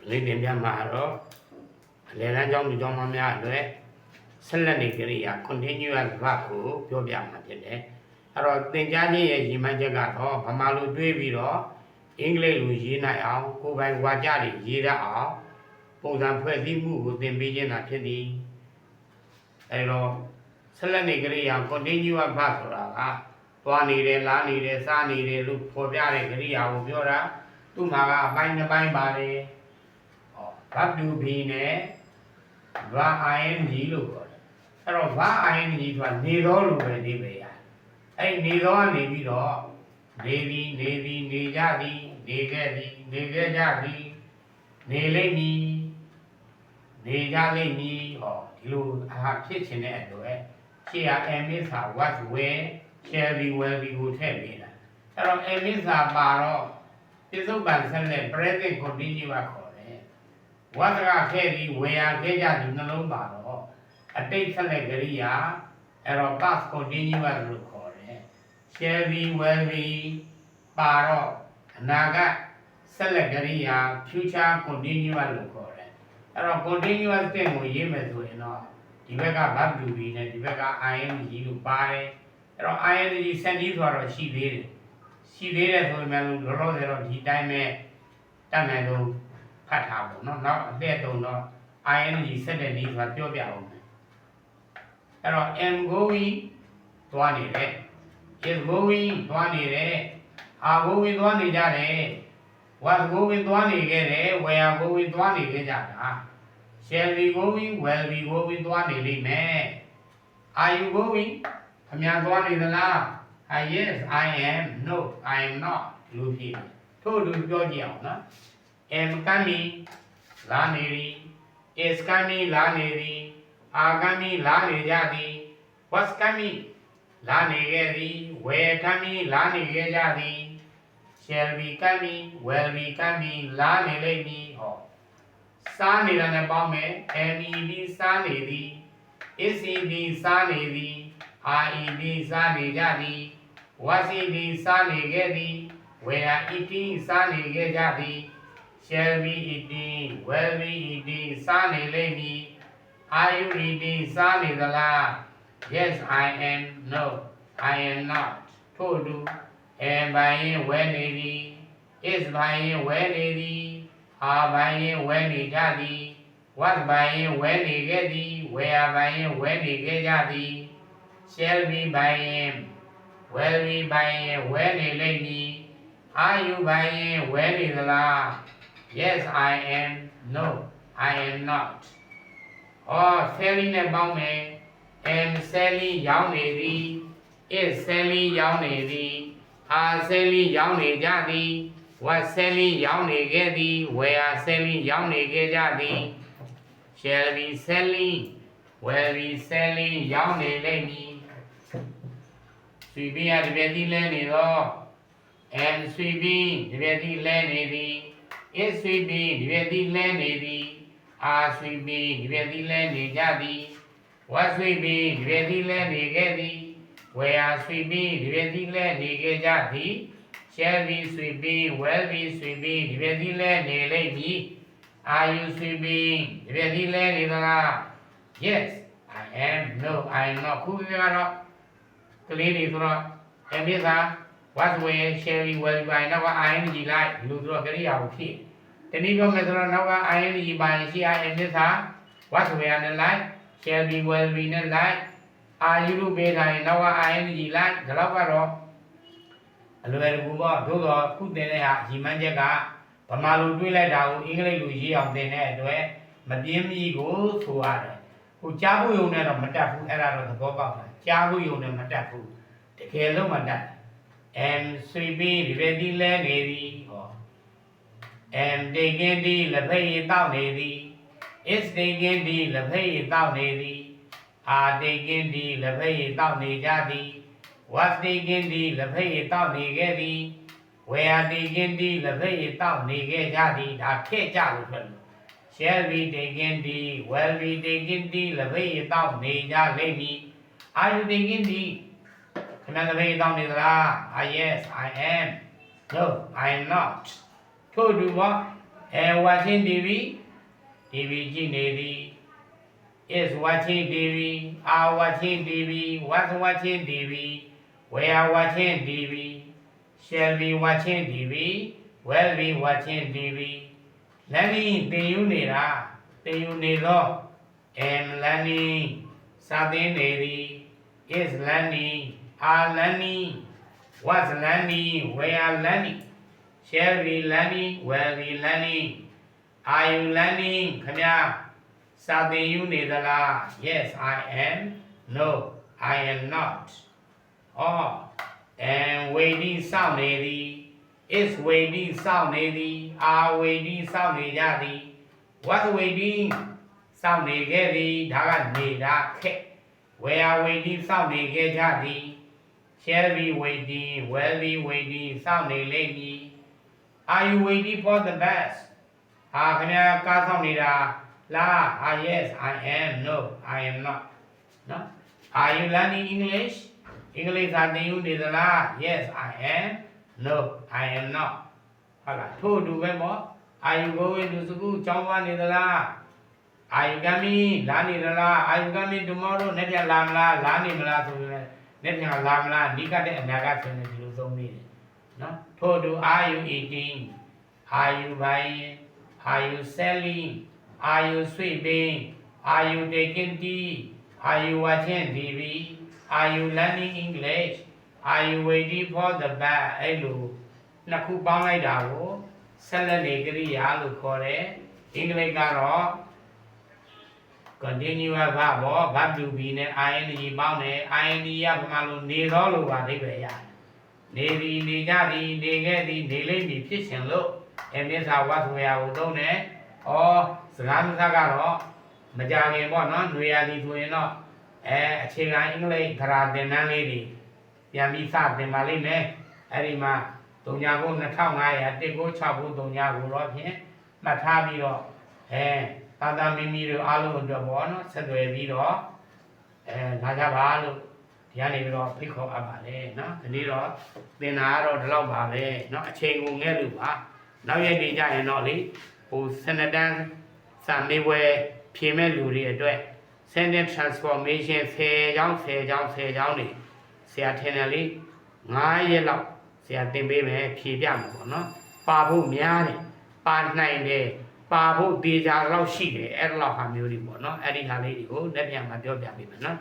လေးတင်ပြမှာတော့အလယ်လမ်းကြောင်းလူကြောင်းများအတွက်ဆက်လက်နေကြရ continuous verb ကိုပြောပြမှာဖြစ်တယ်။အဲ့တော့သင်ကြားခြင်းရဲ့ရည်မှန်းချက်ကတော့ဗမာလိုတွေးပြီးတော့အင်္ဂလိပ်လိုရေးနိုင်အောင်ကိုယ်ပိုင်ဝါကြတွေရေးတတ်အောင်ပုံစံဖွဲ့စည်းမှုကိုသင်ပေးခြင်းသာဖြစ်သည်။အဲ့တော့ဆက်လက်နေကြရ continuous verb ဆိုတာကသွားနေတယ်လာနေတယ်စားနေတယ်လို့ဖော်ပြတဲ့ကြရိယာကိုပြောတာသူ့မှာကအပိုင်းတစ်ပိုင်းပါတယ်။ verb to be နဲ့ verb ing လို့ခေါ်တယ်။အဲ့တော့ verb ing ဆိုတာနေတော့လို့ပဲနေပဲရ။အဲ့နေတော့ကနေပြီးတော့နေသည်နေသည်နေကြသည်နေခဲ့သည်နေခဲ့ကြသည်နေလိမ့်မည်နေကြလိမ့်မည်ဟောဒီလိုအားဖြစ်ခြင်းတဲ့အတွက်ရှေ့က am is was were shall be will be ကိုထည့်ပေးတာ။အဲ့တော့ am is ပါတော့ပြစ္ဆုတ်ပန်ဆက်လက် present continuous ခေါ်ဝါစကခဲ့ပြီးဝေယခဲ့ကြသည်နှလုံးပါတော့အတိတ်ဆက်လက်ကြရိယာအဲ့တော့ past continuous လို့ခေါ်တယ် shall be will be ပါတော့အနာဂတ်ဆက်လက်ကြရိယာ future continuous လို့ခေါ်တယ်အဲ့တော့ continuous တဲ့ကိုရေးမယ်ဆိုရင်တော့ဒီဘက်က verb to be နဲ့ဒီဘက်က ing လို့ပါတယ်အဲ့တော့ ing စက်ကြီးဆိုတော့ရှိသေးတယ်ဆိုရင်လည်းလောလောဆယ်တော့ဒီတိုင်းပဲတတ်နိုင်လို့ဖတ်ထားဖို့နော်နောက်အသက်တုံတော့ ing ဆက်တဲ့နည်းဆိုတာပြောပြအောင်မယ်အဲ့တော့ am going သွားနေတယ် is going သွားနေတယ် are going သွားနေကြတယ် was going သွားနေခဲ့တယ် were going သွားနေခဲ့ကြတာ shall be going will be going သွားနေလိမ့်မယ် are you going အများသွားနေသလား yes I am no I am not လို့ဖြစ်တယ်ထို့သူပြောကြည့်အောင်နော်am coming လာနေသည် is coming လာနေသည် are coming လာနေကြသည် was coming လာနေခဲ့သည် were coming လာနေခဲ့ကြသည် shall be coming will be coming လာနေလိမ့်မည်ဟောစားနေတာနဲ့ပေါင်းမယ် MED စားနေသည် SED စားနေသည် RED စားနေကြသည် WASED စားနေခဲ့သည် were eating စားနေခဲ့ကြသည် shall be eating will be eating စားနေလိမ့်မည် are you eating စားနေသလား yes I am no I am not ထို့သူ am ဘိုင်းရင်ဝဲနေသည် is ဘိုင်းရင်ဝဲနေသည် are ဘိုင်းရင်ဝဲနေကြသည် was ဘိုင်းရင်ဝဲနေခဲ့သည် were ဘိုင်းရင်ဝဲနေခဲ့ကြသည် shall be ဘိုင်းရင် will be ဘိုင်းရင်ဝဲနေလိမ့်မည် are you ဘိုင်းရင်ဝဲနေသလား yes I am no I am not Sally နဲ့ပေါင်းမယ် am Sally ရောင်းနေသည် is Sally ရောင်းနေသည် are Sally ရောင်းနေကြသည် was Sally ရောင်းနေခဲ့သည် were Sally ရောင်းနေခဲ့ကြသည် shall be Sally will be Sally ရောင်းနေလိမ့်မည်ဆွေပြီးရတပြည့်တိလဲနေတော့ am ဆွေပြီးတပြည့်တိလဲနေသည် is sweeping ဒီပြည့်တိလဲနေသည် are sweeping ဒီပြည့်တိလဲနေကြသည် was sweeping ဒီပြည့်တိလဲနေခဲ့သည် were sweeping ဒီပြည့်တိလဲနေခဲ့ကြသည် shall be sweeping will be sweeping ဒီပြည့်တိလဲနေလိမ့်မည် are you sweeping ဒီပြည့်တိလဲနေသလား yes I am no I am not ခုပြကတော့ကလေးတွေဆိုတော့ am is was where shall we will by နောက်က ing လိုက်လူဆိုတော့ကြရိယာကိုဖြစ်တနည်းပြောမယ်ဆိုတော့နောက်က ing ပါရင်ရှိ am is was where နဲ့လိုက် shall be will be နဲ့လိုက် are you လို့ပေးထားရင်နောက်က ing လိုက်ဒါတော့ကတော့အလွယ်တကူပေါ့သို့တော့ခုသင်တဲ့ဟာရည်မှန်းချက်ကဗမာလိုတွေးလိုက်တာကိုအင်္ဂလိပ်လိုရေးအောင်သင်တဲ့အတွက်မပြင်းမီကိုဆိုရတယ်ဟိုကြားဖို့ယုံနဲ့တော့မတတ်ဘူးအဲ့ဒါတော့သဘောပေါက်တာကြားဖို့ယုံနဲ့မတတ်ဘူးတကယ်လို့မတတ်am sweeping ဒီပဲဒီလဲနေသည်ဟော am taking ဒီလက်ဖက်ရည်တောက်နေသည် is taking ဒီလက်ဖက်ရည်တောက်နေသည် are taking ဒီလက်ဖက်ရည်တောက်နေကြသည် was taking ဒီလက်ဖက်ရည်တောက်နေခဲ့သည် were taking ဒီလက်ဖက်ရည်တောက်နေခဲ့ကြသည်ဒါခဲ့ကြလို့ပြောလို့ shall be taking ဒီ will be taking ဒီလက်ဖက်ရည်တောက်နေကြလိမ့်မည် are you taking ဒီခင်ဗျားလည်းတောင်းနေသလား yes I am no I am not ထို့တူပေါ့ watching TV ကြည့်နေသည် is watching TV are watching TV was watching TV we are watching TV shall be watching TV will be watching TV လမ်းဤသင်ယူနေတာသင်ယူနေသော am learning စာသင်နေသည် is learning are learning was learning we are learning shall be learning will be learning are you learning ခင်ဗျာစာသင်ယူနေသလား yes I am no I am not or am waiting စောင့်နေသည် is waiting စောင့်နေသည် are waiting စောင့်နေကြသည် was waiting စောင့်နေခဲ့သည်ဒါကနေတာခက် we are waiting စောင့်နေခဲ့ကြသည် shall be waiting will be waiting စောင့်နေလိမ့်မည် are you waiting for the bus ဟာခင်ဗျာကားစောင့်နေတာလား yes I am no I am not နော် are you learning English အင်္ဂလိပ်စာသင်ယူနေသလား yes I am no I am not ဟုတ်လားထို့အတူပဲပေါ့ are you going to school ကျောင်းသွားနေသလား are you coming လာနေသလား are you coming tomorrow နေ့ပြန်လာမလားလာနေမလားဆိုရင်နေ့ပြန်လာမလားဒီကတဲ့အနာဂတ်ဆိုရင်ဒီလိုသုံးနေတယ်နော်ထို့အတူ are you eating are you buying are you selling are you sweeping are you taking tea are you watching TV are you learning English are you waiting for the bus အဲ့လိုနှစ်ခုပေါင်းလိုက်တာကိုဆက်လက်နေကရိယာလို့ခေါ်တယ်အင်္ဂလိပ်ကတော့ continue ကပေါ့ verb to be နဲ့ ing ပေါင်းတယ် ing ကဘာမှလို့နေသောလို့ပါအိဗယ်ရတယ်နေသည်နေကြသည်နေခဲ့သည်နေလိမ့်မည်ဖြစ်ရှင်လို့အမြင့်စာဝတ်ဆိုရာကိုသုံးတယ်ဩစကားမစကတော့မကြခင်ပေါ့နော်ຫນွေရာသီဆိုရင်တော့အခြေခံအင်္ဂလိပ်ဂရာသင်တန်းလေးတွေပြန်ပြီးစသင်ပါလိမ့်မယ်အဲ့ဒီမှာ3ခု2500 1969ခု3ခုတော့ဖြင့်မှတ်ထားပြီးတော့သာသာမီမီတို့အားလုံးအတွက်ပေါ့နော်ဆက်သွယ်ပြီးတော့လာကြပါလို့ဒီကနေပြီးတော့ဖိတ်ခေါ်အပ်ပါတယ်နော်ဒီနေ့တော့သင်တာကတော့ဒီလောက်ပါပဲနော်အချိန်ကိုငဲ့လို့ပါနောက်ရက်နေကြရင်တော့လေဟိုစနတန်းစာမေးပွဲဖြေမဲ့လူတွေအတွက် sentence transformation 10ကျောင်းတွေဆရာထင်တယ်လေ9ရက်လောက်ဆရာသင်ပေးမယ်ဖြေပြမှာပေါ့နော်ပါဖို့များတယ်ပါနိုင်တယ်ပါဖို့တေချာလောက်ရှိတယ်အဲ့လောက်ဟာမျိုးတွေပေါ့နော်အဲ့ဒီဟာလေးတွေကိုလက်ပြန်မှာပြောပြပေးမယ်နော်